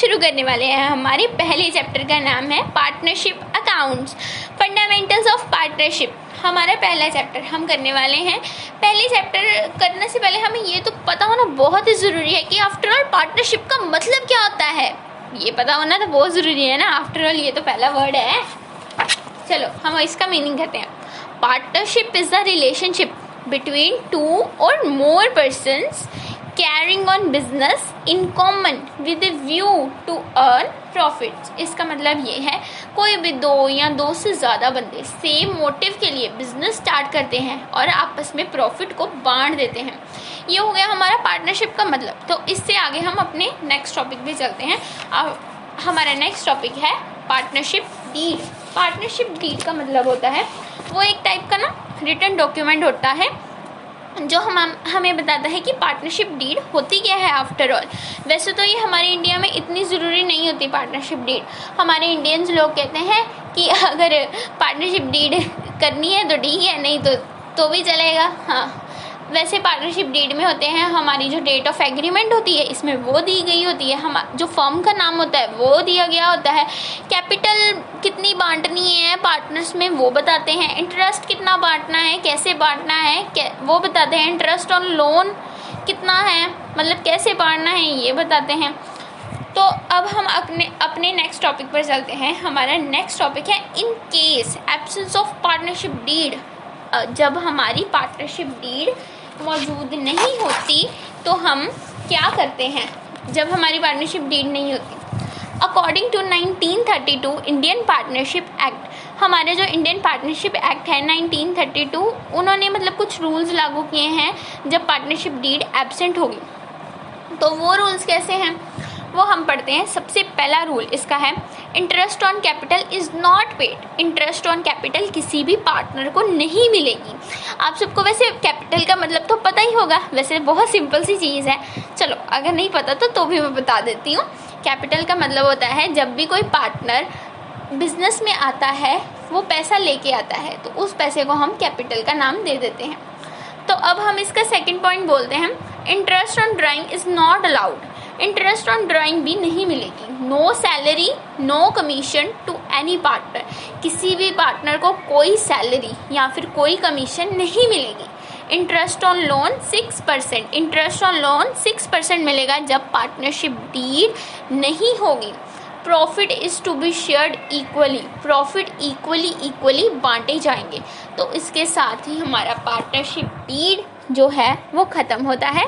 शुरू करने वाले हैं। हमारे पहले चैप्टर का नाम है partnership accounts, fundamentals of partnership. हमारा पहला चैप्टर हम करने वाले हैं। पहले चैप्टर करने से पहले हमें ये तो पता होना बहुत ही ज़रूरी है कि आफ्टर ऑल पार्टनरशिप का मतलब क्या होता है। ये पता होना तो बहुत ज़रूरी है ना, आफ्टर ऑल ये तो पहला वर्ड है। चलो हम इसका मीनिंग करते हैं। Partnership is the relationship between two or more persons carrying on business in common with a view to earn profits. इसका मतलब ये है कोई भी दो या दो से ज़्यादा बंदे सेम मोटिव के लिए बिजनेस स्टार्ट करते हैं और आपस में प्रॉफिट को बांट देते हैं। ये हो गया हमारा पार्टनरशिप का मतलब। तो इससे आगे हम अपने नेक्स्ट टॉपिक पे चलते हैं। अब हमारा नेक्स्ट टॉपिक है पार्टनरशिप डीड। पार्टनरशिप डीड का मतलब होता है वो एक टाइप का ना रिटन डॉक्यूमेंट होता है जो हमें बताता है कि पार्टनरशिप डीड होती क्या है आफ्टर ऑल। वैसे तो ये हमारे इंडिया में इतनी ज़रूरी नहीं होती पार्टनरशिप डीड। हमारे इंडियंस लोग कहते हैं कि अगर पार्टनरशिप डीड करनी है तो ठीक है, नहीं तो भी चलेगा। हाँ, वैसे पार्टनरशिप डीड में होते हैं हमारी जो डेट ऑफ एग्रीमेंट होती है इसमें वो दी गई होती है, हम जो फर्म का नाम होता है वो दिया गया होता है, कैपिटल कितनी बांटनी है पार्टनर्स में वो बताते हैं, इंटरेस्ट कितना बांटना है, कैसे बांटना है वो बताते हैं, इंटरेस्ट ऑन लोन कितना है, मतलब कैसे बांटना है ये बताते हैं। तो अब हम अपने नेक्स्ट टॉपिक पर चलते हैं। हमारा नेक्स्ट टॉपिक है in case absence of partnership deed. जब हमारी पार्टनरशिप डीड मौजूद नहीं होती तो हम क्या करते हैं जब हमारी पार्टनरशिप डीड नहीं होती। According to 1932 Indian partnership act, हमारे जो इंडियन पार्टनरशिप एक्ट है 1932, उन्होंने मतलब कुछ रूल्स लागू किए हैं जब पार्टनरशिप डीड एब्सेंट होगी। तो वो रूल्स कैसे हैं वो हम पढ़ते हैं। सबसे पहला रूल इसका है interest on capital is not paid. Interest on capital किसी भी पार्टनर को नहीं मिलेगी। आप सबको वैसे कैपिटल का मतलब तो पता ही होगा, वैसे बहुत सिंपल सी चीज़ है। चलो अगर नहीं पता तो भी मैं बता देती हूँ। कैपिटल का मतलब होता है जब भी कोई पार्टनर बिजनेस में आता है वो पैसा लेके आता है तो उस पैसे को हम कैपिटल का नाम दे देते हैं। तो अब हम इसका सेकेंड पॉइंट बोलते हैं interest on drawing is not allowed. Interest on drawing भी नहीं मिलेगी। No salary no commission to any partner. किसी भी पार्टनर को कोई सैलरी या फिर कोई कमीशन नहीं मिलेगी। Interest on loan 6%। Interest on loan 6% मिलेगा जब पार्टनरशिप डीड नहीं होगी। Profit is to be shared equally. Profit equally बांटे जाएंगे। तो इसके साथ ही हमारा पार्टनरशिप डीड जो है वो ख़त्म होता है।